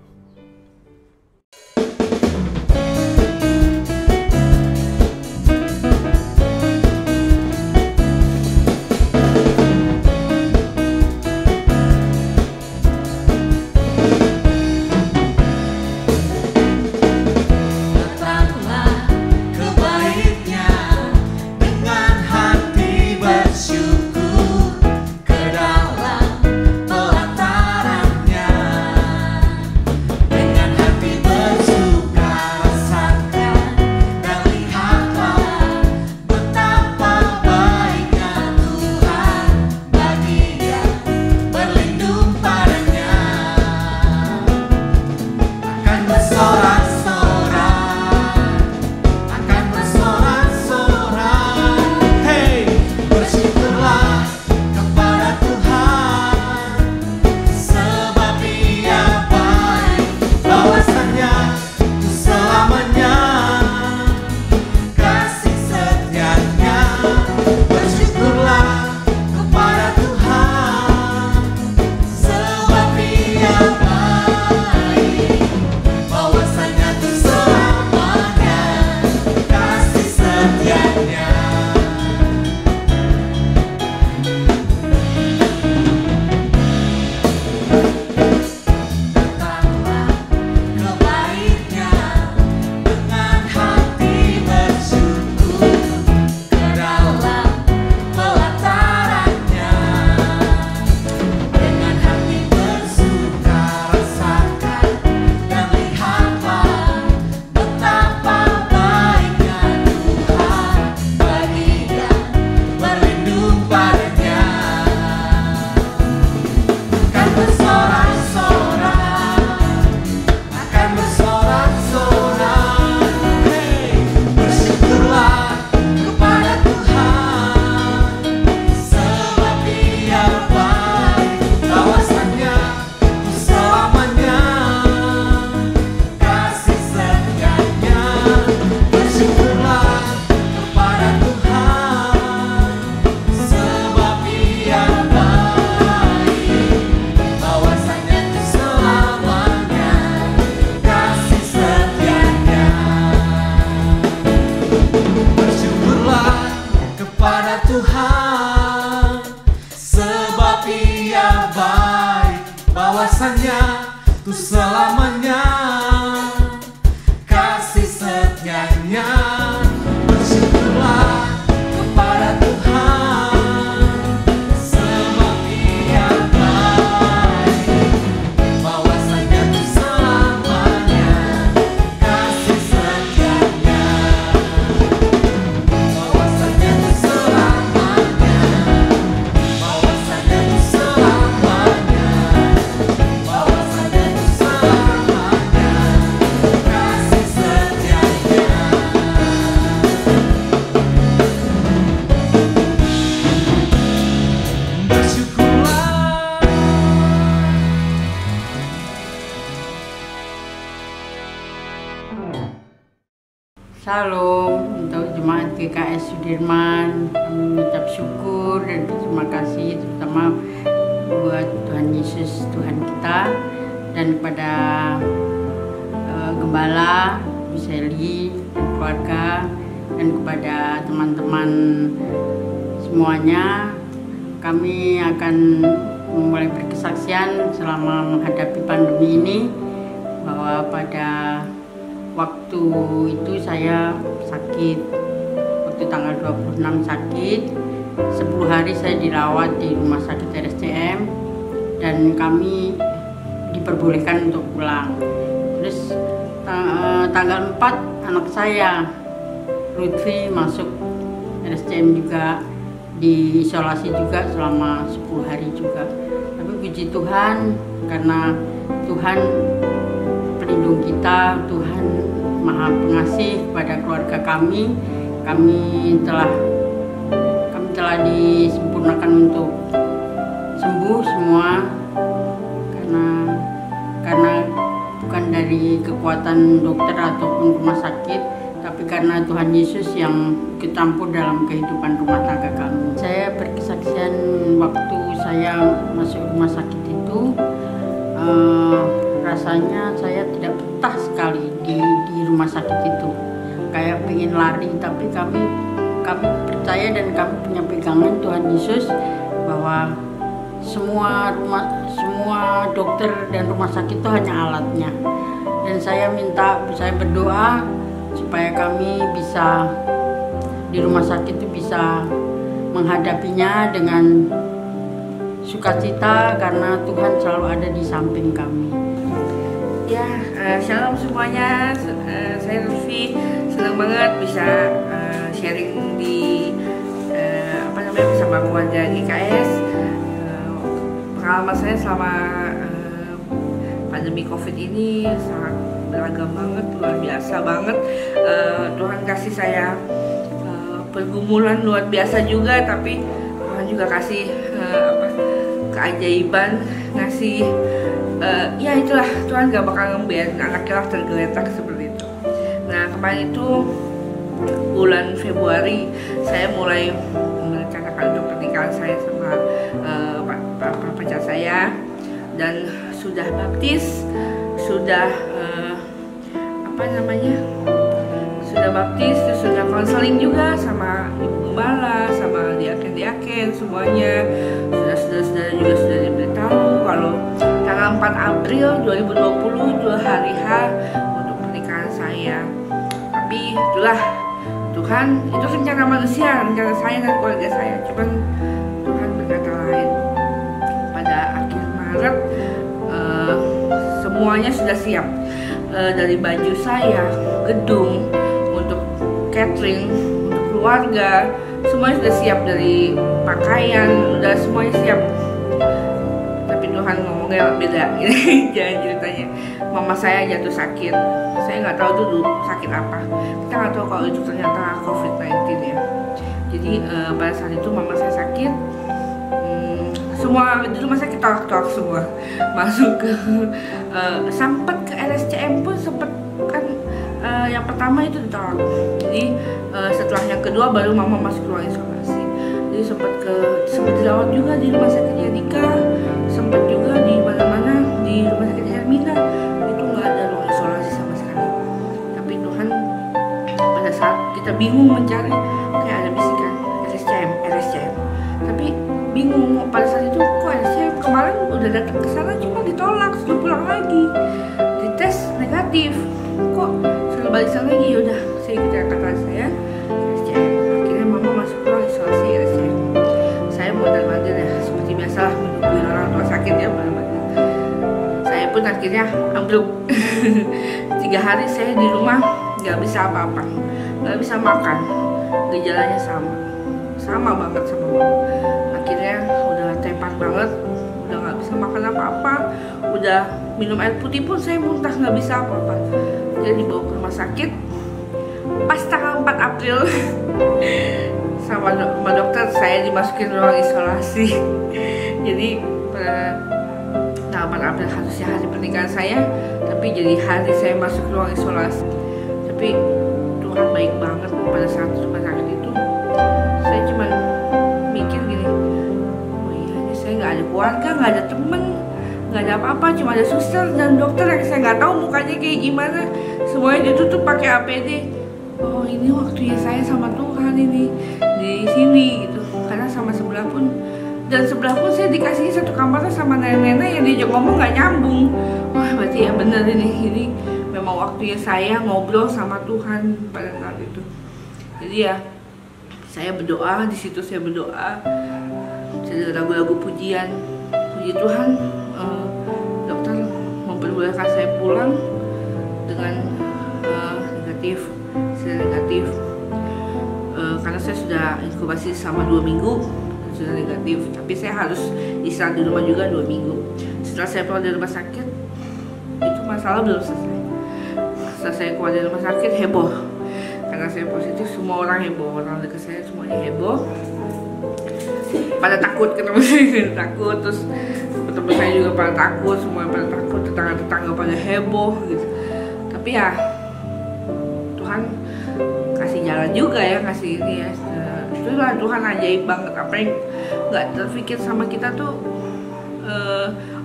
Tuhan, sebab Ia baik, bahwasanya untuk selamanya kasih setianya. Bersyukurlah kepada Tuhan, sebab Ia baik, bahwasanya untuk selamanya kasih setianya. Bahwasanya untuk selamanya, bahwasanya untuk selamanya, bahwasanya untuk selamanya kasih setianya. Bersyukurlah. Shalom untuk jemaat GKS Sudirman, kami mengucap syukur dan terima kasih terutama buat Tuhan Yesus Tuhan kita dan kepada Gembala Biseli dan keluarga dan kepada teman-teman semuanya. Kami akan memulai berkesaksian selama menghadapi pandemi ini bahwa pada waktu itu saya sakit, waktu tanggal 26 sakit, 10 hari saya dirawat di rumah sakit RSCM dan kami diperbolehkan untuk pulang. Terus tanggal 4 anak saya Lutfi masuk RSCM juga, diisolasi juga selama 10 hari juga. Tapi puji Tuhan, karena Tuhan pelindung kita, Tuhan Maha Pengasih kepada keluarga kami. Kami telah disempurnakan untuk sembuh semua karena bukan dari kekuatan dokter ataupun rumah sakit, tapi karena Tuhan Yesus yang ikut campur dalam kehidupan rumah tangga kami. Saya berkesaksian waktu saya masuk rumah sakit itu, rasanya saya tidak betah sekali di rumah sakit itu, kayak pengen lari. Tapi kami percaya dan kami punya pegangan Tuhan Yesus bahwa semua dokter dan rumah sakit itu hanya alatnya. Dan saya berdoa supaya kami bisa di rumah sakit itu bisa menghadapinya dengan sukacita karena Tuhan selalu ada di samping kami. Ya, shalom semuanya. Saya Lutfi, senang banget bisa sharing di bersama keluarga GKS. Pengalaman saya selama pandemi COVID ini sangat beragam banget, luar biasa banget. Tuhan kasih saya pergumulan luar biasa juga, tapi Tuhan juga kasih keajaiban, ngasih ya itulah, Tuhan gak bakal ngebiarin anaknya lah tergeletak seperti itu. Nah, kemarin itu bulan Februari saya mulai merencanakan untuk pernikahan saya sama pacar saya, dan sudah baptis, sudah sudah konseling juga sama ibu gembala, sama diaken semuanya. Sudah diberitahu kalau tanggal 4 April 2020 2 hari H untuk pernikahan saya. Tapi itulah Tuhan, itu rencana manusia, rencana saya dan keluarga saya. Cuman Tuhan berkata lain. Pada akhir Maret semuanya sudah siap, dari baju saya, gedung, untuk catering, untuk keluarga, semuanya sudah siap, dari pakaian, udah semuanya siap. Tapi Tuhan ngomongnya beda. Ini jangan ceritanya. Mama saya jatuh sakit. Saya nggak tahu dulu sakit apa. Kita nggak tahu kalau itu ternyata COVID-19 ya. Jadi pada saat itu mama saya sakit. Semua di rumah saya tolak semua. Masuk ke sempat ke RSCM pun sempat kan, yang pertama itu ditolak. Jadi setelah yang kedua baru mama masuk ruang isolasi. Jadi sempat dirawat juga di rumah sakit Yadika, sempat juga di mana-mana di rumah sakit Hermina. Itu nggak ada ruang isolasi sama sekali. Tapi Tuhan pada saat kita bingung mencari, kayak ada bisikan RSCM lagi, dites negatif, kok suruh balik sana lagi. Udah saya ikut kata saya RSCM. Akhirnya mama masuk ruang isolasi RSCM. Saya mondar-mandir ya, seperti biasalah menungguin orang tua sakit ya, mondar-mandir. Saya pun akhirnya ambruk. 3 hari saya di rumah nggak bisa apa-apa, nggak bisa makan, gejalanya sama banget sama mama. Akhirnya udah tempat banget, udah nggak bisa makan apa-apa, udah minum air putih pun saya muntah, nggak bisa apa-apa. Jadi dibawa ke rumah sakit pas tanggal 4 April sama dokter saya dimasukin ruang isolasi. Jadi pada tanggal 4 April harusnya hari pernikahan saya, tapi jadi hari saya masuk ruang isolasi. Tapi Tuhan baik banget. Pada saat rumah sakit itu saya cuma mikir gini, oh iya ini saya nggak ada keluarga, nggak ada temen, nggak ada apa-apa, cuma ada suster dan dokter yang saya nggak tahu mukanya kayak gimana, semuanya ditutup pakai APD. Oh ini waktunya saya sama Tuhan ini di sini gitu, karena sama sebelah pun saya dikasih satu kamar sama nenek-nenek yang diajak ngomong nggak nyambung. Wah berarti ya bener ini memang waktunya saya ngobrol sama Tuhan pada saat itu. Jadi ya saya berdoa, di situ saya berdoa, saya lagu-lagu pujian, puji Tuhan. Dokter memperbolehkan saya pulang dengan negatif, karena saya sudah inkubasi selama 2 minggu, sudah negatif. Tapi saya harus istirahat di rumah juga 2 minggu. Setelah saya keluar dari rumah sakit, itu masalah belum selesai. Setelah saya keluar dari rumah sakit heboh, karena saya positif, semua orang heboh, orang dekat saya semuanya heboh, pada takut, ketemu saya takut, terus teman-teman saya juga pada takut, semua pada takut, tetangga-tetangga pada heboh gitu. Tapi ya Tuhan kasih jalan juga ya, kasih ini ya. Itulah Tuhan ajaib banget, apa yang nggak terpikir sama kita tuh.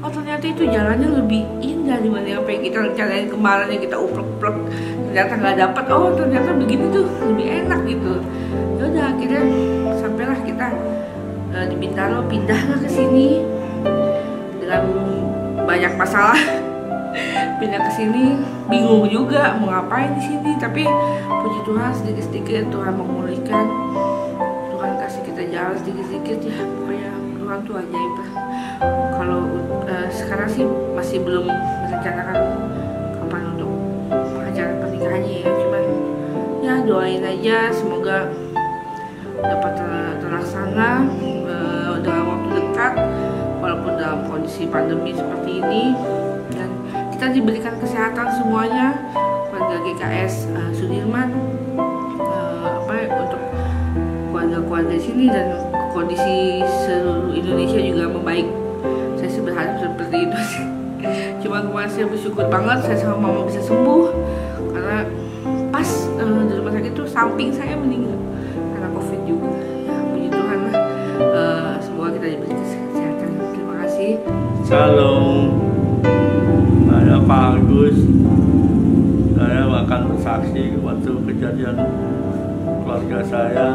Oh ternyata itu jalannya lebih indah dibanding apa yang kita rencanain kemarin, yang kita uplek-uplek ternyata nggak dapat. Oh ternyata begini tuh lebih enak gitu. Yaudah akhirnya sampailah kita di Bintaro, pindahlah ke sini dengan banyak masalah. Pindah ke sini bingung juga mau ngapain di sini, tapi puji Tuhan sedikit-sedikit Tuhan memulihkan, Tuhan kasih kita jalan sedikit-sedikit ya. Pokoknya Tuhan tuh ajaib lah. Kalau sekarang sih masih belum merencanakan kapan untuk acara pernikahannya ya, cuman ya doain aja semoga dapat terlaksana dalam waktu dekat, walaupun dalam kondisi pandemi seperti ini. Dan kita diberikan kesehatan semuanya, warga GKS Sudirman, untuk keluarga-keluarga di sini, dan kondisi seluruh Indonesia juga membaik. Saya sih berharap seperti itu sih. Cuma kemarin saya bersyukur banget saya sama mama bisa sembuh, karena pas di rumah sakit itu samping saya meninggal karena COVID juga. Ya puji Tuhan lah. Semoga kita diberi kesehatan. Terima kasih. Shalom, saya Pak Agus. Saya akan bersaksi waktu kejadian keluarga saya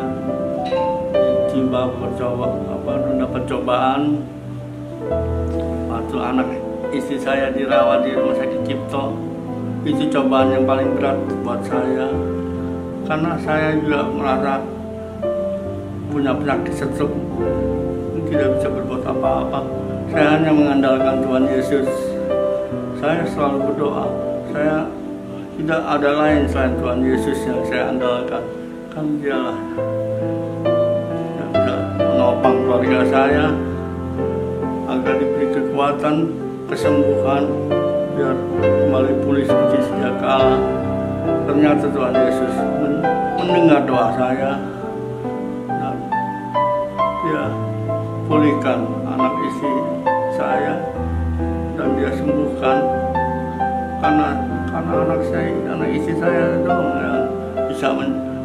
timba percobaan waktu anak istri saya dirawat di rumah sakit Cipto. Itu cobaan yang paling berat buat saya, karena saya juga merasa punya penyakit stroke, tidak bisa berbuat apa-apa. Saya hanya mengandalkan Tuhan Yesus. Saya selalu berdoa, saya tidak ada lain selain Tuhan Yesus yang saya andalkan. Kan dialah yang bisa menopang keluarga saya agar diberi kekuatan, kesembuhan, biar kembali pulih seperti sedia kala. Ternyata Tuhan Yesus mendengar doa saya, dan Dia pulihkan anak istri saya, dan Dia sembuhkan, karena anak istri saya dong yang bisa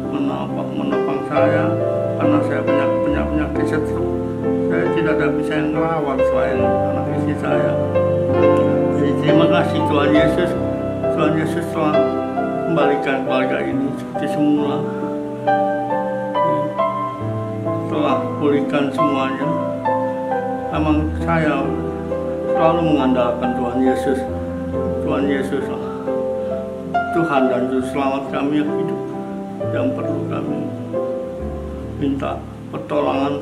menopang saya, karena saya punya penyakit stroke. Saya tidak ada bisa yang merawat selain anak istri saya. Jadi terima kasih Tuhan Yesus. Tuhan Yesus telah kembalikan keluarga ini seperti semula, telah pulihkan semuanya. Memang saya selalu mengandalkan Tuhan Yesus. Tuhan Yesus, Tuhan dan Juru Selamat kami yang hidup, yang perlu kami minta pertolongan.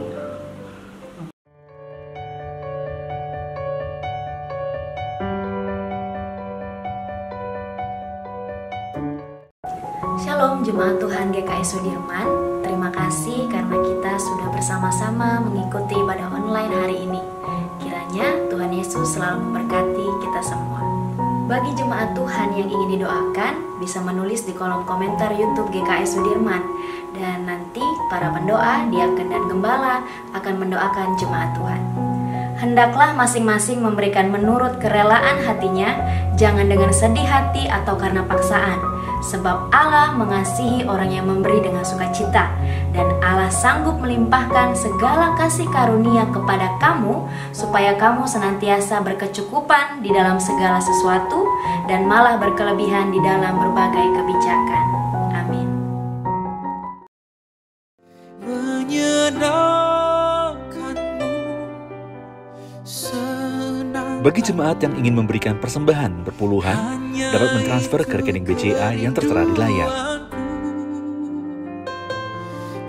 Shalom Jemaat Tuhan GKI Sudirman. Terima kasih karena kita sudah bersama-sama mengikuti ibadah online hari ini. Kiranya Tuhan Yesus selalu memberkati kita semua. Bagi jemaat Tuhan yang ingin didoakan, bisa menulis di kolom komentar YouTube GKI Sudirman. Dan nanti para pendoa, diaken dan gembala akan mendoakan jemaat Tuhan. Hendaklah masing-masing memberikan menurut kerelaan hatinya, jangan dengan sedih hati atau karena paksaan. Sebab Allah mengasihi orang yang memberi dengan sukacita, dan Allah sanggup melimpahkan segala kasih karunia kepada kamu, supaya kamu senantiasa berkecukupan di dalam segala sesuatu, dan malah berkelebihan di dalam berbagai kebijakan. Amin. Bagi jemaat yang ingin memberikan persembahan berpuluhan, dapat mentransfer ke rekening BCA yang tertera di layar.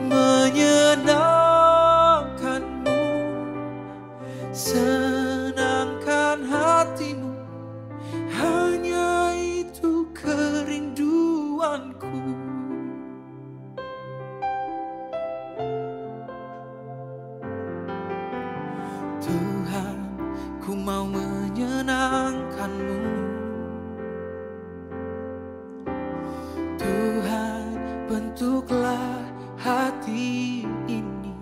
Menyenangkanmu, senangkan hatimu, hanya itu kerinduanku. Tuhan, ku mau menyenangkanmu. Tuhan, bentuklah hati ini.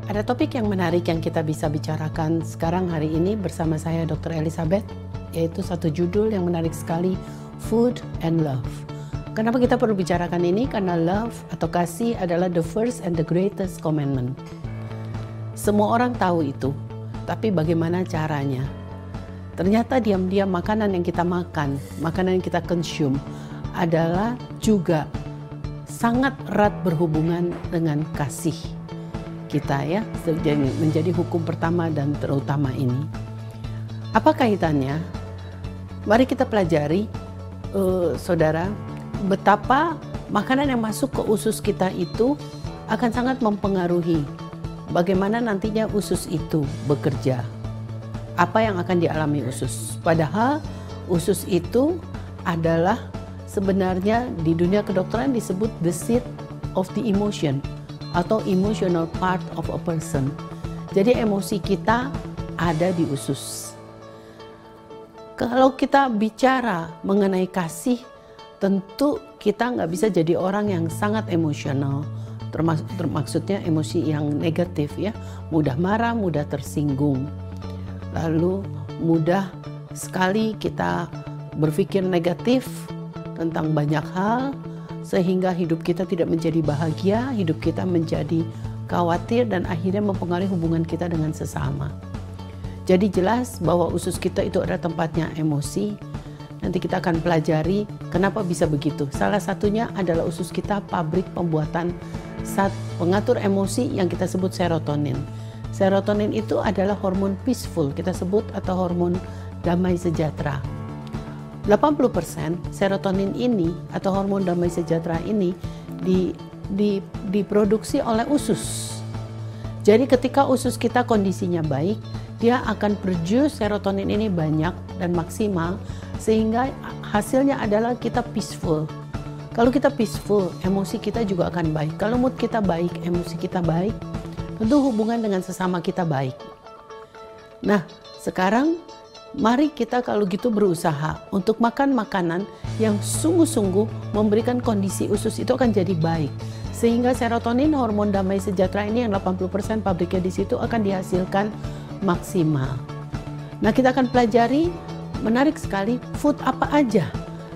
Ada topik yang menarik yang kita bisa bicarakan sekarang hari ini bersama saya Dr. Elizabeth, yaitu satu judul yang menarik sekali, Food and Love. Kenapa kita perlu bicarakan ini? Karena love atau kasih adalah the first and the greatest commandment. Semua orang tahu itu, tapi bagaimana caranya? Ternyata diam-diam makanan yang kita makan, makanan yang kita consume adalah juga sangat erat berhubungan dengan kasih kita, ya, menjadi hukum pertama dan terutama ini. Apa kaitannya? Mari kita pelajari, saudara, betapa makanan yang masuk ke usus kita itu akan sangat mempengaruhi bagaimana nantinya usus itu bekerja. Apa yang akan dialami usus? Padahal usus itu adalah sebenarnya di dunia kedokteran disebut the seat of the emotion atau emotional part of a person. Jadi emosi kita ada di usus. Kalau kita bicara mengenai kasih, tentu kita nggak bisa jadi orang yang sangat emosional. Maksudnya emosi yang negatif, ya, mudah marah, mudah tersinggung, lalu mudah sekali kita berpikir negatif tentang banyak hal, sehingga hidup kita tidak menjadi bahagia, hidup kita menjadi khawatir, dan akhirnya mempengaruhi hubungan kita dengan sesama. Jadi jelas bahwa usus kita itu adalah tempatnya emosi. Nanti kita akan pelajari kenapa bisa begitu. Salah satunya adalah usus kita pabrik pembuatan pengatur emosi yang kita sebut serotonin. Serotonin itu adalah hormon peaceful, kita sebut, atau hormon damai sejahtera. 80% serotonin ini atau hormon damai sejahtera ini diproduksi oleh usus. Jadi ketika usus kita kondisinya baik, dia akan produce serotonin ini banyak dan maksimal, sehingga hasilnya adalah kita peaceful. Kalau kita peaceful, emosi kita juga akan baik. Kalau mood kita baik, emosi kita baik, tentu hubungan dengan sesama kita baik. Nah, sekarang mari kita kalau gitu berusaha untuk makan makanan yang sungguh-sungguh memberikan kondisi usus itu akan jadi baik. Sehingga serotonin, hormon damai sejahtera ini yang 80% pabriknya di situ akan dihasilkan maksimal. Nah, kita akan pelajari, menarik sekali, food apa aja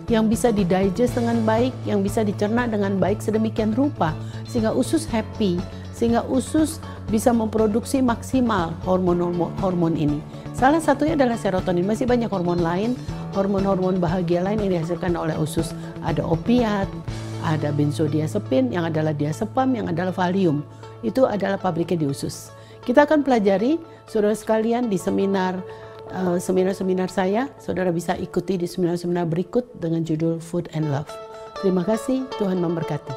yang bisa didigest dengan baik, yang bisa dicerna dengan baik sedemikian rupa, sehingga usus happy, sehingga usus bisa memproduksi maksimal hormon ini. Salah satunya adalah serotonin. Masih banyak hormon lain, hormon-hormon bahagia lain yang dihasilkan oleh usus. Ada opiat, ada benzodiazepin, yang adalah diazepam, yang adalah Valium. Itu adalah pabriknya di usus. Kita akan pelajari, saudara sekalian, di seminar saya. Saudara bisa ikuti di seminar-seminar berikut dengan judul Food and Love. Terima kasih, Tuhan memberkati.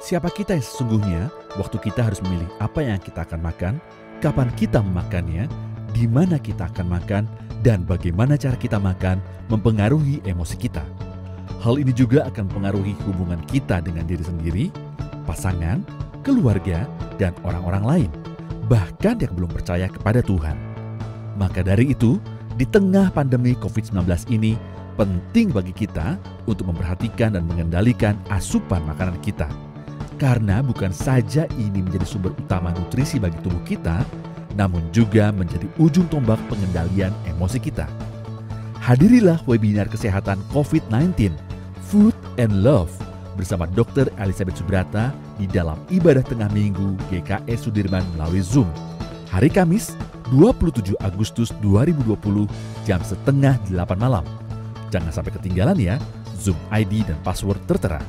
Siapa kita yang sesungguhnya? Waktu kita harus memilih apa yang kita akan makan, kapan kita memakannya, di mana kita akan makan, dan bagaimana cara kita makan mempengaruhi emosi kita. Hal ini juga akan mempengaruhi hubungan kita dengan diri sendiri, pasangan, keluarga, dan orang-orang lain, bahkan yang belum percaya kepada Tuhan. Maka dari itu, di tengah pandemi COVID-19 ini, penting bagi kita untuk memperhatikan dan mengendalikan asupan makanan kita. Karena bukan saja ini menjadi sumber utama nutrisi bagi tubuh kita, namun juga menjadi ujung tombak pengendalian emosi kita. Hadirilah webinar kesehatan COVID-19, Food and Love, bersama Dr. Elizabeth Subrata di dalam ibadah tengah minggu GKS Sudirman melalui Zoom. Hari Kamis, 27 Agustus 2020, jam 7:30 malam. Jangan sampai ketinggalan ya, Zoom ID dan password tertera.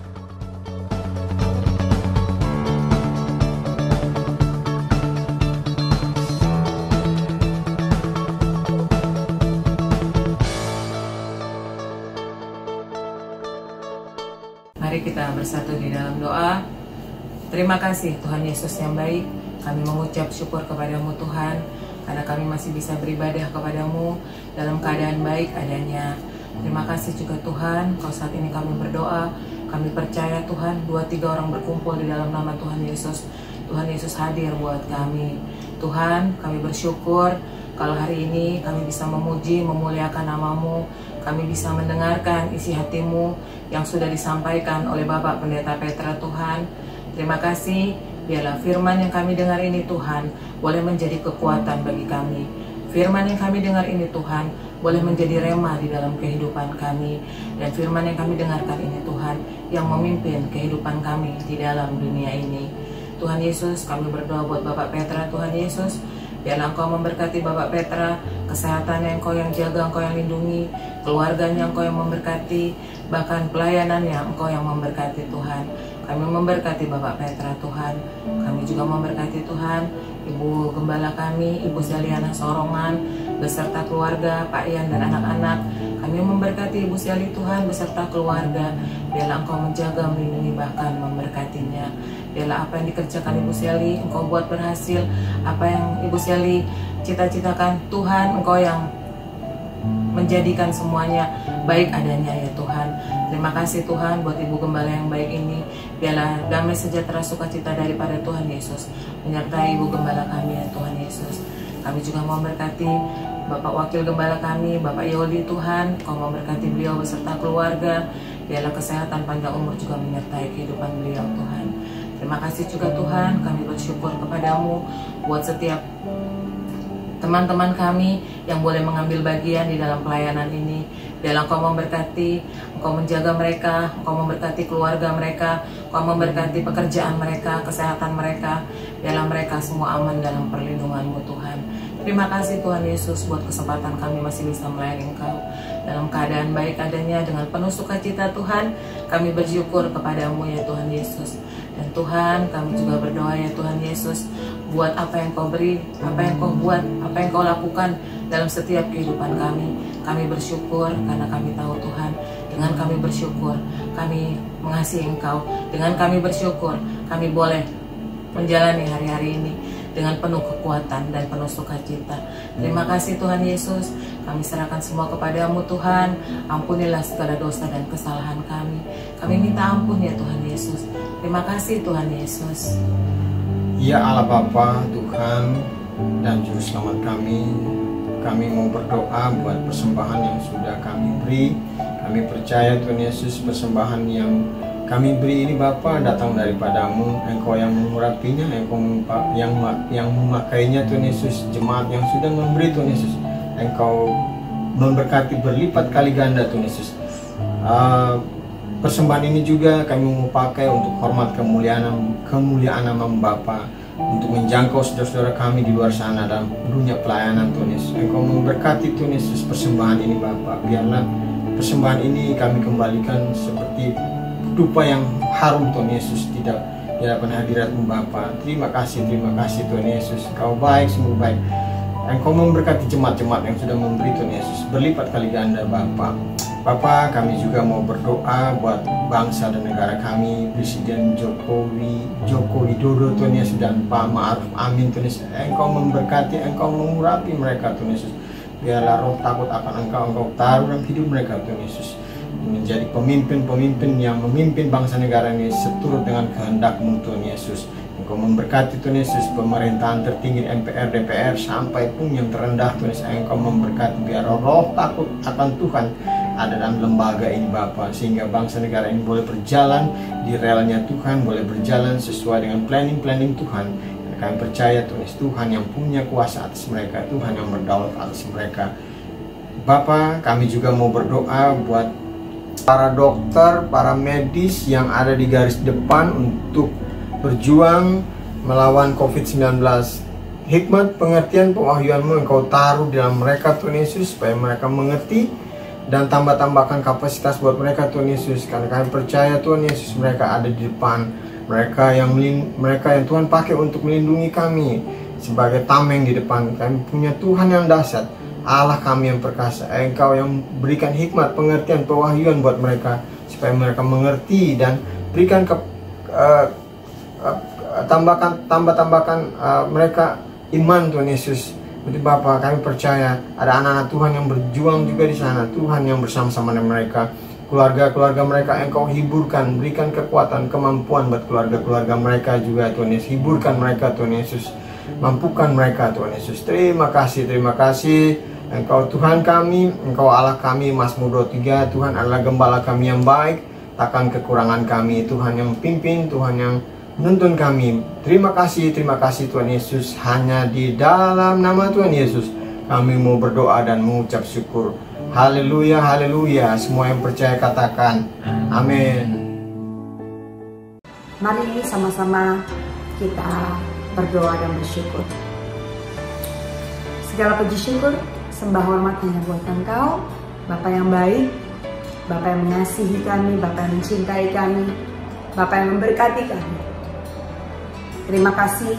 Mari kita bersatu di dalam doa. Terima kasih Tuhan Yesus yang baik. Kami mengucap syukur kepadamu Tuhan, karena kami masih bisa beribadah kepadamu dalam keadaan baik adanya. Terima kasih juga Tuhan, kalau saat ini kami berdoa, kami percaya Tuhan, 2-3 orang berkumpul di dalam nama Tuhan Yesus. Tuhan Yesus hadir buat kami. Tuhan, kami bersyukur kalau hari ini kami bisa memuji, memuliakan namamu. Kami bisa mendengarkan isi hatimu yang sudah disampaikan oleh Bapak Pendeta Petra Tuhan. Terima kasih, biarlah firman yang kami dengar ini Tuhan boleh menjadi kekuatan bagi kami. Firman yang kami dengar ini Tuhan boleh menjadi rema di dalam kehidupan kami. Dan firman yang kami dengarkan ini Tuhan yang memimpin kehidupan kami di dalam dunia ini. Tuhan Yesus, kami berdoa buat Bapak Petra. Tuhan Yesus, biarlah Engkau memberkati Bapak Petra, kesehatannya Engkau yang jaga, Engkau yang lindungi, keluarganya Engkau yang memberkati, bahkan pelayanannya Engkau yang memberkati Tuhan. Kami memberkati Bapak Petra Tuhan. Kami juga memberkati Tuhan Ibu Gembala kami, Ibu Seliana Sorongan, beserta keluarga, Pak Ian dan anak-anak. Kami memberkati Ibu Seli Tuhan beserta keluarga. Biarlah Engkau menjaga, melindungi, bahkan memberkatinya. Biarlah apa yang dikerjakan Ibu Seli Engkau buat berhasil. Apa yang Ibu Seli cita-citakan Tuhan, Engkau yang menjadikan semuanya baik adanya ya Tuhan. Terima kasih Tuhan buat Ibu Gembala yang baik ini. Biarlah damai sejahtera sukacita daripada Tuhan Yesus menyertai Ibu Gembala kami ya Tuhan Yesus. Kami juga mau memberkati Bapak Wakil Gembala kami, Bapak Yoli Tuhan. Kau memberkati beliau beserta keluarga. Biarlah kesehatan panjang umur juga menyertai kehidupan beliau Tuhan. Terima kasih juga Tuhan, kami bersyukur kepadamu buat setiap teman-teman kami yang boleh mengambil bagian di dalam pelayanan ini. Biarlah Engkau memberkati, Engkau menjaga mereka, Engkau memberkati keluarga mereka, Engkau memberkati pekerjaan mereka, kesehatan mereka. Biarlah mereka semua aman dalam perlindungan-Mu Tuhan. Terima kasih Tuhan Yesus buat kesempatan kami masih bisa melayani Engkau dalam keadaan baik adanya dengan penuh sukacita Tuhan. Kami bersyukur kepadamu ya Tuhan Yesus. Dan Tuhan, kami juga berdoa ya Tuhan Yesus, buat apa yang Kau beri, apa yang Kau buat, apa yang Kau lakukan dalam setiap kehidupan kami. Kami bersyukur karena kami tahu Tuhan, dengan kami bersyukur, kami mengasihi Engkau. Dengan kami bersyukur, kami boleh menjalani hari-hari ini dengan penuh kekuatan dan penuh sukacita. Terima kasih Tuhan Yesus, kami serahkan semua kepadamu Tuhan. Ampunilah segala dosa dan kesalahan kami. Kami minta ampun ya Tuhan Yesus. Terima kasih Tuhan Yesus. Ya Allah Bapa, Tuhan dan Juru Selamat kami mau berdoa buat persembahan yang sudah kami beri. Kami percaya Tuhan Yesus, persembahan yang kami beri ini Bapa datang daripadamu. Engkau yang mengurapinya, Engkau yang memakainya Tuhan Yesus. Jemaat yang sudah memberi Tuhan Yesus, Engkau memberkati berlipat kali ganda Tuhan Yesus. Persembahan ini juga kami mau pakai untuk hormat kemuliaan nama Bapa, untuk menjangkau saudara-saudara kami di luar sana dalam dunia pelayanan Tuhan Yesus. Engkau memberkati Tuhan Yesus persembahan ini Bapa. Biarlah persembahan ini kami kembalikan seperti dupa yang harum Tuhan Yesus di hadapan hadirat-Mu Bapa. Terima kasih Tuhan Yesus. Engkau baik, sungguh baik. Engkau memberkati jemaat-jemaat yang sudah memberi Tuhan Yesus berlipat kali ganda Bapa. Bapa, kami juga mau berdoa buat bangsa dan negara kami, Presiden Joko Widodo Tuhan Yesus, dan Pak Ma'ruf Amin Tuhan Yesus. Engkau memberkati, Engkau mengurapi mereka Tuhan Yesus. Biarlah roh takut akan Engkau taruh dalam hidup mereka Tuhan Yesus, menjadi pemimpin-pemimpin yang memimpin bangsa negara ini seturut dengan kehendak-Mu Tuhan Yesus. Engkau memberkati Tuhan Yesus pemerintahan tertinggi MPR, DPR, sampai pun yang terendah Tuhan Yesus. Engkau memberkati biar roh takut akan Tuhan ada dalam lembaga ini Bapa, sehingga bangsa negara ini boleh berjalan di relnya Tuhan, boleh berjalan sesuai dengan planning Tuhan. Dan kami percaya Tuhan yang punya kuasa atas mereka, Tuhan yang berdaulat atas mereka. Bapa, kami juga mau berdoa buat para dokter, para medis yang ada di garis depan untuk berjuang melawan COVID-19. Hikmat, pengertian, pewahyuan-Mu Engkau taruh di dalam mereka Tuhan Yesus, supaya mereka mengerti dan tambahkan kapasitas buat mereka Tuhan Yesus. Karena kami percaya Tuhan Yesus, mereka ada di depan, mereka yang Tuhan pakai untuk melindungi kami sebagai tameng di depan. Kami punya Tuhan yang dahsyat, Allah kami yang perkasa. Engkau yang berikan hikmat, pengertian, pewahyuan buat mereka, supaya mereka mengerti, dan berikan tambahkan mereka iman Tuhan Yesus. Jadi Bapa, kami percaya ada anak-anak Tuhan yang berjuang juga di sana, Tuhan yang bersama-sama dengan mereka. Keluarga-keluarga mereka Engkau hiburkan, berikan kekuatan, kemampuan buat keluarga-keluarga mereka juga Tuhan Yesus. Hiburkan mereka Tuhan Yesus, mampukan mereka Tuhan Yesus. Terima kasih. Engkau Tuhan kami, Engkau Allah kami, Mazmur 23, Tuhan adalah gembala kami yang baik, takkan kekurangan kami. Tuhan yang pimpin, Tuhan yang menuntun kami. Terima kasih Tuhan Yesus. Hanya di dalam nama Tuhan Yesus kami mau berdoa dan mengucap syukur. Haleluya, haleluya. Semua yang percaya katakan amin. Mari sama-sama kita berdoa dan bersyukur. Segala puji syukur, sembah hormat hanya buat Engkau, Bapa yang baik, Bapa yang mengasihi kami, Bapa yang mencintai kami, Bapa yang memberkati kami. Terima kasih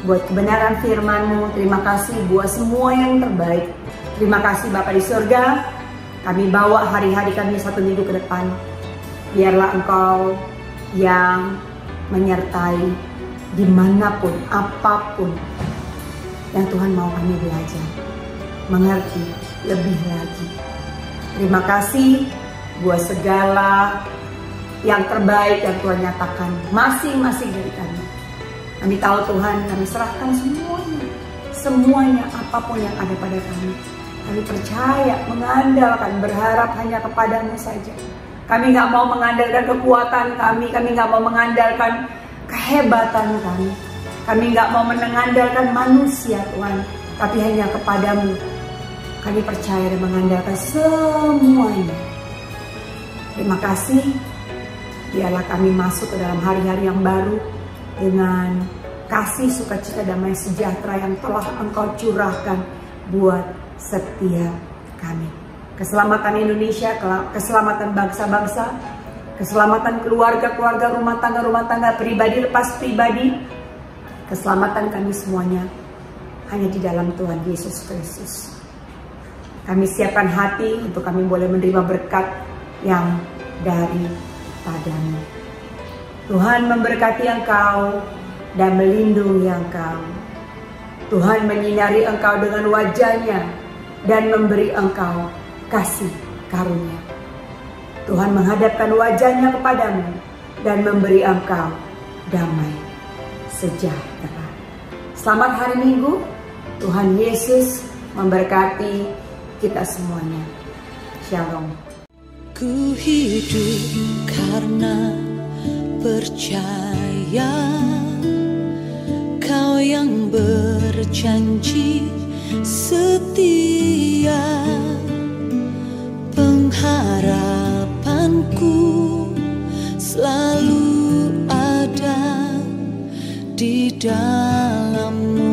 buat kebenaran firman-Mu. Terima kasih buat semua yang terbaik. Terima kasih Bapa di surga. Kami bawa hari-hari kami 1 minggu ke depan. Biarlah Engkau yang menyertai dimanapun, apapun yang Tuhan mau kami belajar, mengerti lebih lagi. Terima kasih buat segala yang terbaik yang Tuhan nyatakan masing-masing dari kami. Kami tahu Tuhan, kami serahkan semuanya apapun yang ada pada kami. Kami percaya, mengandalkan, berharap hanya kepada-Mu saja. Kami nggak mau mengandalkan kekuatan kami nggak mau mengandalkan kehebatan kami. Kami nggak mau mengandalkan manusia Tuhan, tapi hanya kepada-Mu. Kami percaya dan mengandalkan semuanya. Terima kasih. Biarlah kami masuk ke dalam hari-hari yang baru dengan kasih, sukacita, damai sejahtera yang telah Engkau curahkan buat setiap kami. Keselamatan Indonesia, keselamatan bangsa-bangsa, keselamatan keluarga-keluarga, rumah tangga, pribadi lepas pribadi, keselamatan kami semuanya hanya di dalam Tuhan Yesus Kristus. Kami siapkan hati untuk kami boleh menerima berkat yang daripada-Mu. Tuhan memberkati Engkau dan melindungi Engkau. Tuhan menyinari Engkau dengan wajah-Nya dan memberi Engkau kasih karunia. Tuhan menghadapkan wajah-Nya kepadamu dan memberi Engkau damai sejahtera. Selamat hari Minggu. Tuhan Yesus memberkati kita semuanya. Shalom. Ku hidup karena percaya Kau yang berjanji setia, pengharapanku selalu ada di dalam-Mu.